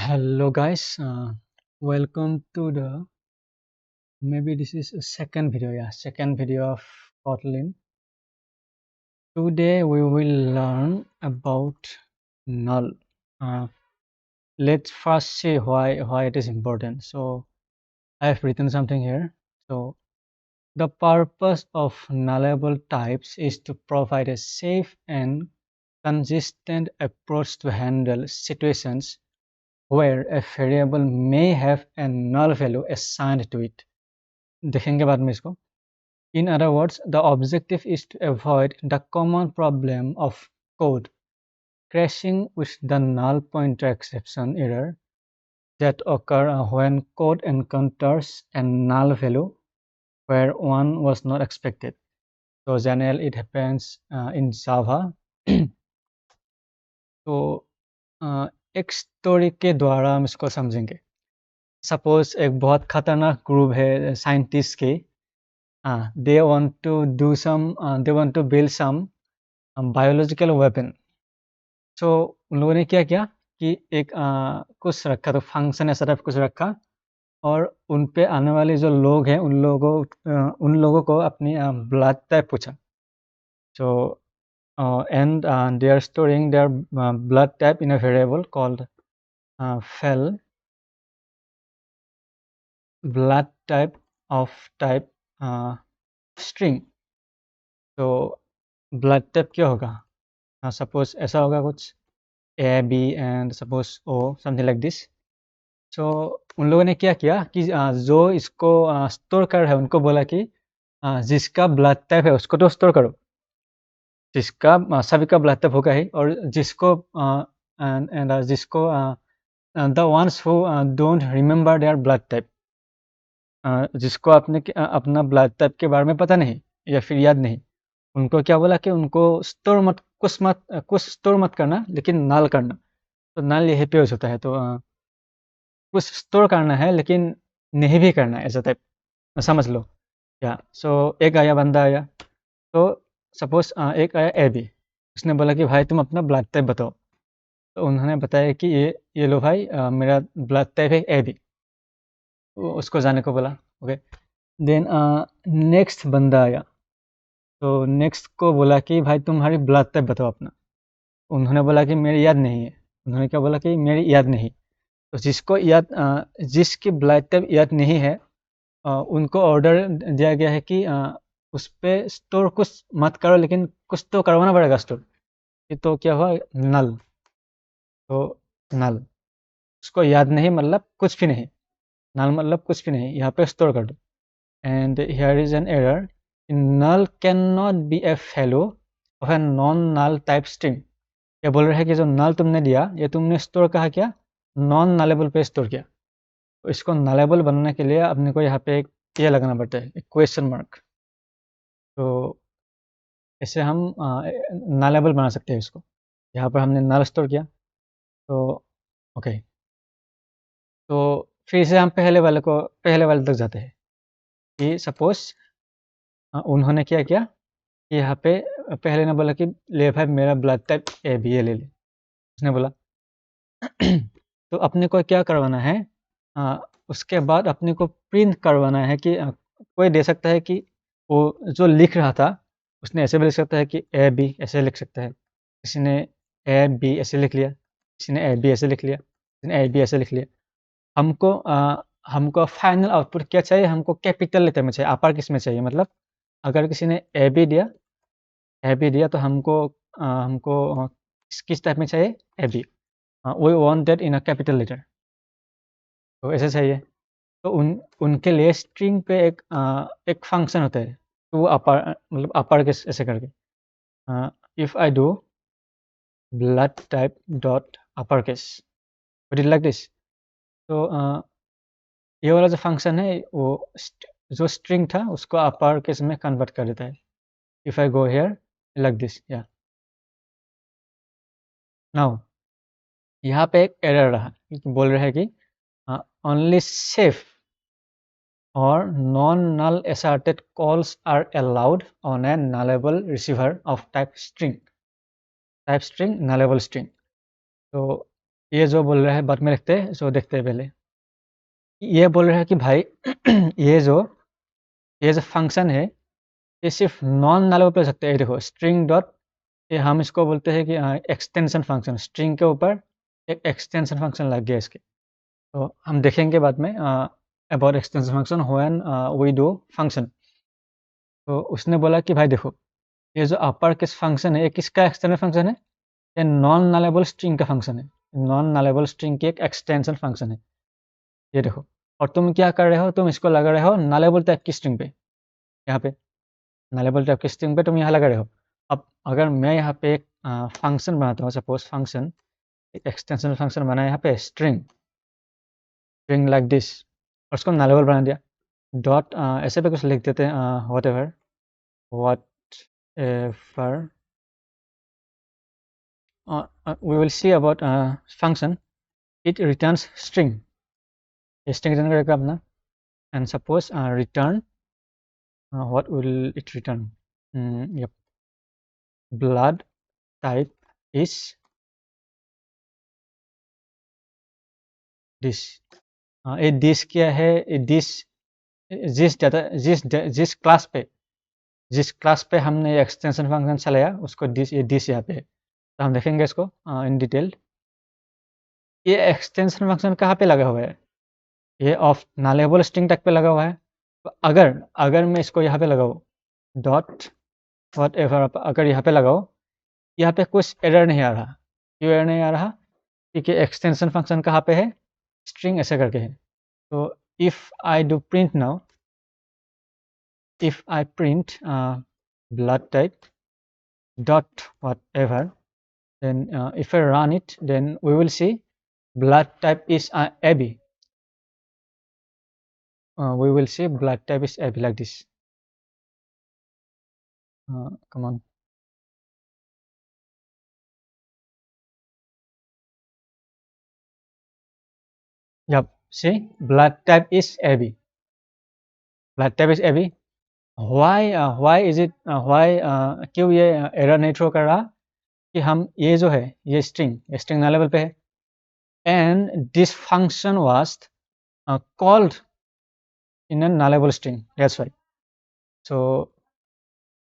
Hello guys, welcome to the maybe this is a second video of Kotlin. Today we will learn about null. Uh, let's first see why it is important. So I have written something here. So the purpose of nullable types is to provide a safe and consistent approach to handle situations where a variable may have a null value assigned to it. देखेंगे बाद में इसको. In other words, the objective is to avoid the common problem of code crashing with the null pointer exception error that occur when code encounters a null value where one was not expected. So generally it happens in Java. तो एक story के द्वारा हम इसको समझेंगे. Suppose एक बहुत खतरनाक ग्रुप है साइंटिस्ट के. They want to do some they want to build some biological weapon. So उन लोगों ने क्या किया कि एक कुछ रखा, तो फंक्शन ऐसा टाइप कुछ रखा, और उन पे आने वाले जो लोग हैं उन लोगों को अपनी ब्लड टाइप पूछा. So and they are storing their blood type in a variable called fel blood type of type string. तो ब्लड टाइप क्या होगा? सपोज ऐसा होगा कुछ A, B and suppose O, something like this. So उन लोगों ने क्या किया कि जो इसको स्टोर कर रहा है उनको बोला कि जिसका ब्लड टाइप है उसको तो स्टोर करो, जिसका सभी का ब्लड टाइप होगा ही, और जिसको जिसको the ones who don't remember their blood type, जिसको अपना ब्लड टाइप के बारे में पता नहीं या फिर याद नहीं, उनको क्या बोला कि उनको स्टोर मत कुछ स्टोर मत करना, लेकिन नल करना. तो नल यही पे यूज होता है. तो कुछ स्टोर करना है लेकिन नहीं भी करना है, ऐसा टाइप समझ लो. या सो एक आया बंदा आया, तो सपोज एक आया ए बी. उसने बोला कि भाई तुम अपना ब्लड टाइप बताओ. तो उन्होंने बताया कि ये लो भाई, मेरा ब्लड टाइप है ए बी. उसको जाने को बोला. ओके, देन नेक्स्ट बंदा आया, तो नेक्स्ट को बोला कि भाई तुम्हारी ब्लड टाइप बताओ अपना. उन्होंने बोला कि मेरी याद नहीं है. उन्होंने क्या बोला कि मेरी याद नहीं. तो जिसकी ब्लड टाइप याद नहीं है, उनको ऑर्डर दिया गया है कि उस पर स्टोर कुछ मत करो, लेकिन कुछ तो करवाना पड़ेगा स्टोर. तो क्या हुआ? नल. तो नल, उसको याद नहीं मतलब कुछ भी नहीं. नल मतलब कुछ भी नहीं, यहाँ पे स्टोर कर दो. And here is an error. Null can not be a value of a non null type string. ये बोल रहा है कि जो नल तुमने दिया ये तुमने स्टोर कहा क्या? नॉन नलेबल पे स्टोर किया. तो इसको नलेबल बनाने के लिए अपने को यहाँ पे एक ये लगाना पड़ता है, एक क्वेश्चन मार्क. तो ऐसे हम नलेबल बना सकते हैं इसको. यहाँ पर हमने नल स्टोर किया. तो ओके, तो फिर से हम पहले वाले तक जाते हैं कि सपोज उन्होंने क्या किया कि यहाँ पे पहले ने बोला कि ले भाई मेरा ब्लड टाइप ए बी ए ले ले. उसने बोला तो अपने को क्या करवाना है, उसके बाद अपने को प्रिंट करवाना है कि कोई दे सकता है कि वो जो लिख रहा था उसने ऐसे भी लिख सकता है कि ए बी ऐसे लिख सकता है. किसी ने ए बी ऐसे लिख लिया, किसी ने ए बी ऐसे लिख लिया, किसी ने ए बी ऐसे लिख लिया. हमको फाइनल आउटपुट क्या चाहिए? हमको कैपिटल लेटर में चाहिए, अपर केस में चाहिए. मतलब अगर किसी ने ए बी दिया तो हमको हमको किस टाइप में चाहिए? A B. We want that in a capital letter. तो ऐसे चाहिए. तो उनके लिए स्ट्रिंग पे एक फंक्शन होता है, तो वो मतलब अपर केस ऐसे करके, if I do blood type dot upper case, would it like this. तो ये वाला जो फंक्शन है वो जो स्ट्रिंग था उसको अपर केस में कन्वर्ट कर देता है. If I go here like this, या नाउ यहाँ पे एक एरर रहा, बोल रहा है कि only safe or non-null asserted calls are allowed on a nullable receiver of type string nullable string. तो ये जो बोल रहा है बाद में लिखते हैं, सो देखते हैं पहले। ये बोल रहा है कि भाई ये जो फंक्शन है ये सिर्फ नॉन नल पे हो सकता है। ये देखो स्ट्रिंग डॉट, ये हम इसको बोलते हैं कि एक्सटेंशन फंक्शन, स्ट्रिंग के ऊपर एक एक्सटेंशन फंक्शन लग गया इसके। तो हम देखेंगे बाद में about extension function when we do function. तो उसने बोला कि भाई देखो ये जो अपर केस फंक्शन है ये किसका एक्सटेंशन फंक्शन है? ये नॉन नलेबल स्ट्रिंग का फंक्शन है। नॉन नलेबल स्ट्रिंग की एक एक्सटेंशन फंक्शन है, ये देखो। और तुम क्या कर रहे हो, तुम इसको लगा रहे हो नलेबल टाइप की स्ट्रिंग पे, यहाँ पे नलेबल टाइप की स्ट्रिंग पे तुम यहाँ लगा रहे हो। अब अगर मैं यहाँ पे एक फंक्शन बनाता हूँ, सपोज फंक्शन, एक एक्सटेंशन फंक्शन बनाया यहाँ पे स्ट्रिंग लाइक दिस, और उसको नलेबल बना दिया डॉट ऐसे पे कुछ लिख देते हैं what ever we will see about function, it returns string, string return करेगा अपना, and suppose return what will it return? Yep, blood type is this. ये this क्या है? ये this जिस क्लास पे हमने एक्सटेंशन फंक्शन चलाया उसको ये दिस यहाँ पे है। तो हम देखेंगे इसको इन डिटेल। ये एक्सटेंशन फंक्शन कहाँ पे लगा हुआ है? ये ऑफ नलेबल स्ट्रिंग टैग पे लगा हुआ है। तो अगर मैं इसको यहाँ पे लगाऊँ डॉट वॉट एवर, अगर यहाँ पे लगाओ, यहाँ पे कुछ एरर नहीं आ रहा। क्यों एरर नहीं आ रहा? क्योंकि एक्सटेंशन फंक्शन कहाँ पे है? स्ट्रिंग ऐसे करके है। तो if I do print now, if I print blood type dot whatever, then if I run it, then we will see blood type is AB. We will see blood type is AB like this. Come on. Yep. See, blood type is AB. Blood type is AB. Why is it क्यों ये error नहीं throw कर रहा? कि हम ये जो है ये स्ट्रिंग नलेबल पे है, and this function was called in a nullable string, that's why. So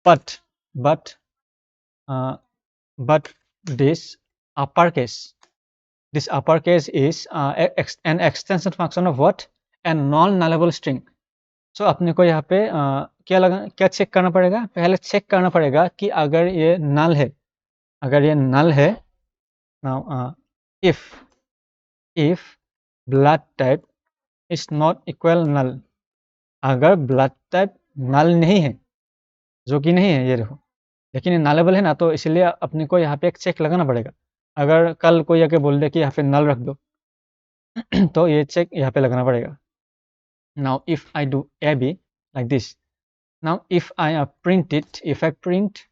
but this uppercase is an extension function of what? A non-nullable string. So अपने को यहाँ पे क्या चेक करना पड़ेगा? पहले चेक करना पड़ेगा कि अगर ये नल है, now if blood type is not equal null, अगर blood type null नहीं है, जो कि नहीं है ये देखो, लेकिन ये नलेबल है ना, तो इसलिए अपने को यहाँ पे एक चेक लगाना पड़ेगा। अगर कल कोई आके बोल दे कि यहाँ पे नल रख दो तो ये चेक यहाँ पे लगाना पड़ेगा। Now if I do AB like this, now if I print it, if I print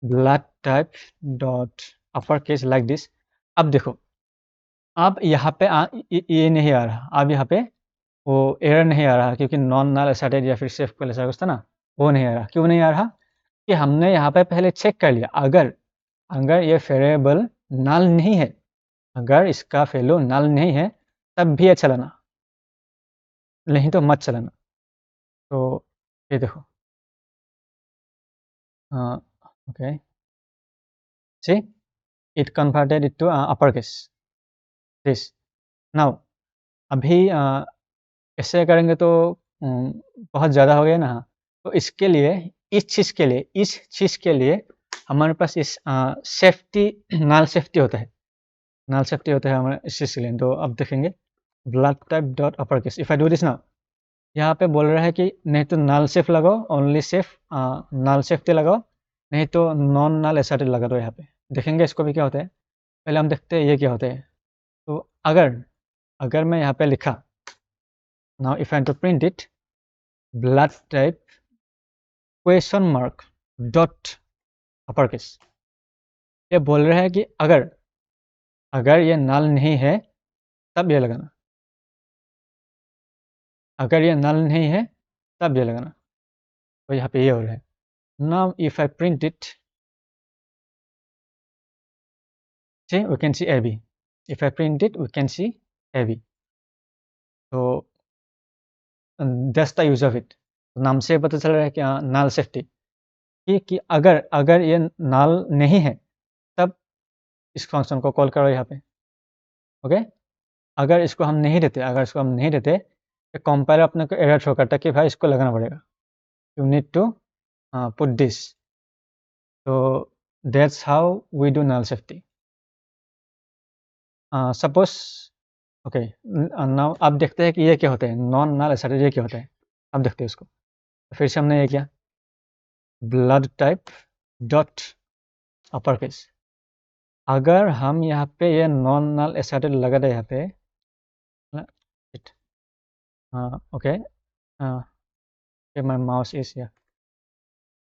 blood type dot uppercase like this, अब देखो, अब यहाँ पे ये नहीं आ रहा, अब यहाँ पे वो एरर नहीं आ रहा, क्योंकि नॉन नल एसाइटेड या फिर सेफ को ऐसा कुछ था ना, वो नहीं आ रहा। क्यों नहीं आ रहा? कि हमने यहाँ पे पहले चेक कर लिया, अगर ये वेरिएबल नल नहीं है, अगर इसका वैल्यू नल नहीं है तब भी ये चलाना, नहीं तो मत चलाना। तो ये देखो, okay, see it converted it to upper case this. Now अभी ऐसे करेंगे तो बहुत ज़्यादा हो गया ना। तो इसके लिए इस चीज़ के लिए हमारे पास इस सेफ्टी नल सेफ्टी होता है, हमारे इस चीज़ के लिए। तो अब देखेंगे blood type dot upper case, if I do this now, यहाँ पे बोल रहा है कि नहीं तो नल सेफ लगाओ, ओनली सेफ नल सेफ्टी लगाओ, नहीं तो नॉन नल एसआरटी लगा दो। यहाँ पे देखेंगे इसको भी क्या होता है। पहले हम देखते हैं ये क्या होता है। तो अगर मैं यहाँ पे लिखा now if I to print it blood type question mark dot upper case, ये बोल रहा है कि अगर ये नल नहीं है तब ये लगाना, अगर ये नल नहीं है तब ये लगाना। तो यहाँ पे ये हो रहा है। Now if I print it, see we can see AB, If I print it, we can see heavy. So that's the use of it. नाम से पता चल रहा है कि null safety कि अगर ये null नहीं है तब इस फंक्शन को कॉल करो यहाँ पे. ओके, अगर इसको हम नहीं देते तो कंपाइलर अपने को एरर शो करता है कि भाई इसको लगाना पड़ेगा. You need to put this. So that's how we do null safety. Suppose okay, now अब देखते हैं कि ये क्या होता है, नॉन नल एसआरटेड ये क्या होता है. अब देखते हैं इसको. फिर से हमने ये किया blood type dot upper case. अगर हम यहाँ पे ये नॉन नल एसआरटेड लगा दे यहाँ पे, okay, my mouse is here.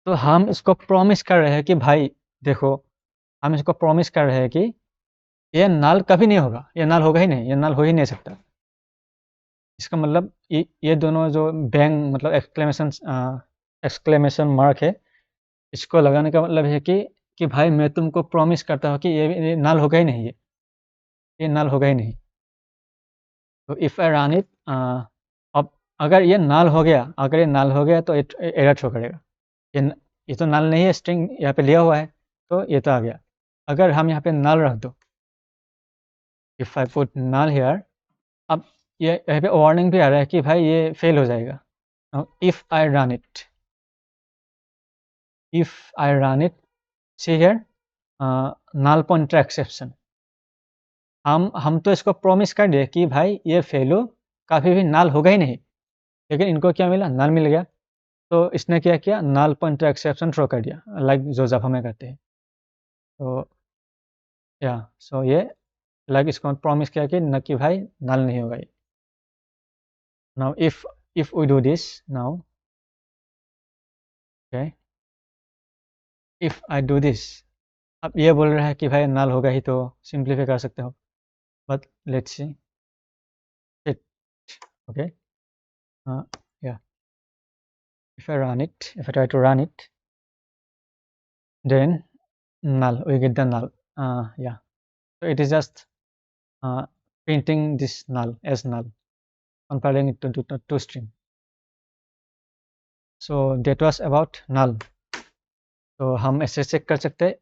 तो हम इसको प्रॉमिस कर रहे हैं कि भाई देखो, हम इसको प्रॉमिस कर रहे हैं कि ये नल कभी नहीं होगा, ये नल होगा ही नहीं, ये नल हो ही नहीं सकता. इसका मतलब ये दोनों जो बैंग मतलब एक्सक्लेमेशन मार्क है, इसको लगाने का मतलब है कि भाई मैं तुमको प्रॉमिस करता हूँ कि ये नल होगा ही नहीं, ये नल होगा ही नहीं. तो इफ़ आई रन इट, अब अगर ये नल हो गया तो एरर शो करेगा. ये तो नल नहीं है, स्ट्रिंग यहाँ पे लिया हुआ है तो ये तो आ गया. अगर हम यहाँ पे नल रख दो, if I put null here, अब ये यहाँ पे वार्निंग भी आ रहा है कि भाई ये फेल हो जाएगा. If I run it, see here, null pointer exception. हम तो इसको प्रॉमिस कर दिए कि भाई ये फेल हो, कभी भी नल होगा ही नहीं, लेकिन इनको क्या मिला, नल मिल गया. तो इसने क्या किया, नल पॉइंटर एक्सेप्शन थ्रो कर दिया, लाइक जो जावा में करते हैं. तो या सो ये लाइक इसको प्रॉमिस किया कि न कि भाई नल नहीं होगा ये. Now if we do this now, okay, if I do this, अब ये बोल रहा है कि भाई नल होगा ही तो सिंप्लीफाई कर सकते हो. But let's see it. Okay, yeah, if I try to run it, then null, we get the null. Yeah, so it is just printing this null as null, converting it to string. So that was about null. तो हम ऐसे check कर सकते हैं,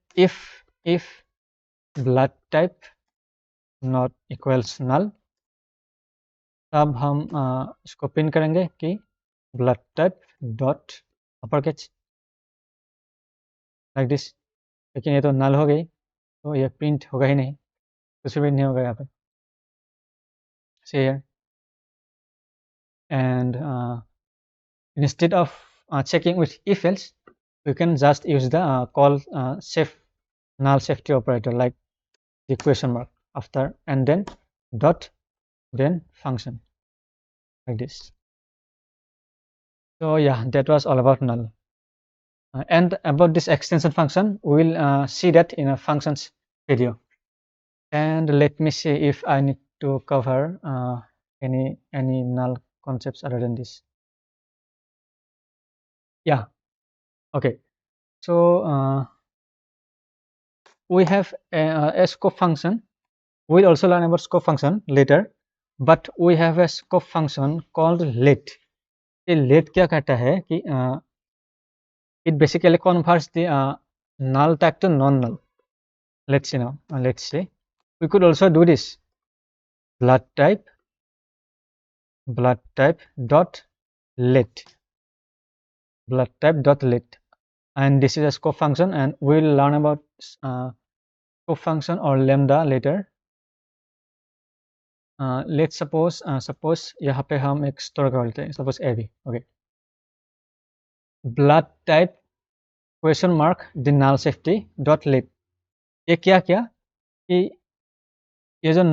if blood type not equals null, तब हम इसको print करेंगे कि blood type dot uppercase like this. लेकिन ये तो null हो गई तो ये प्रिंट होगा ही नहीं, कुछ भी नहीं होगा यहाँ पे. See here, and instead of checking with if else, we can just use the call null safety operator, like the question mark after and then dot then function, like this. So yeah, that was all about null. And about this extension function, we will see that in a functions video. And let me see if I need to cover any null concepts other than this. Yeah, okay, so we have a scope function. We'll also learn about scope function later, but we have a scope function called let. ये let क्या करता है कि it basically converts the null type to non-null. Let's see now. Let's see. We could also do this. Blood type dot let. Blood type dot let. And this is a scope function, and we'll learn about scope function or lambda later. Let's suppose यहाँ पे हम एक store कर लेते हैं, suppose AB. Okay. Blood type question mark the null safety dot let. ये क्या किया कि ये जो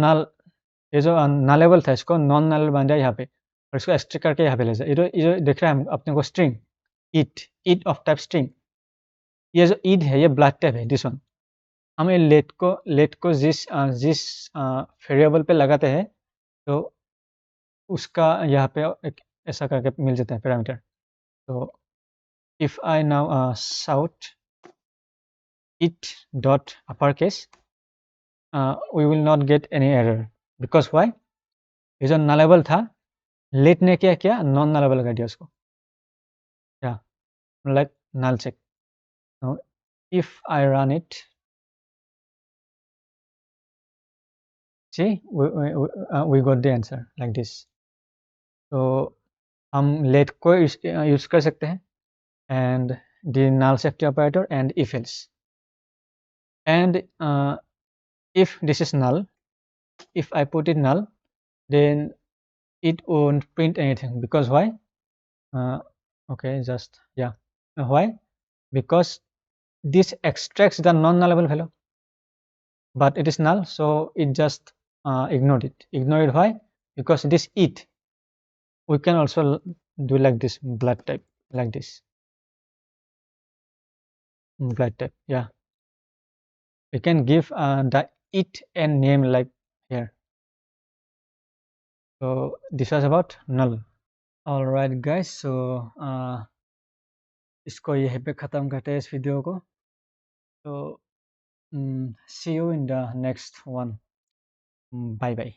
नलेबल था इसको नॉन नल बन जाए यहाँ पे, और इसको एक्सट्रैक्ट करके यहाँ पे ले जाए. ये जो देख रहा है अपने को string eat of type string, ये जो ईट है ये ब्लड टाइप है, दिस वन. हम ये लेट को जिस वेरिएबल पे लगाते हैं तो उसका यहाँ पे एक ऐसा करके मिल जाता है पैरामीटर. तो if I now shout it dot uppercase, we will not get any error. Because why? ये जो nullable था, let ने क्या किया, non nullable कर दिया उसको. Yeah, like null check. Now if I run it, see, we got the answer like this. So हम let को use कर सकते हैं, and the null safety operator and if else. And if this is null, if I put it null, then it won't print anything. Because why? Okay, just yeah. Why? Because this extracts the non-nullable value, but it is null, so it just ignored it. Ignore it. Why? Because this it, we can also do like this, blood type, like this, blood type. Yeah, we can give the it and name like here. So this was about null. All right, guys. So इसको यहीं पे ख़त्म करते हैं इस video को. So see you in the next one. Bye bye.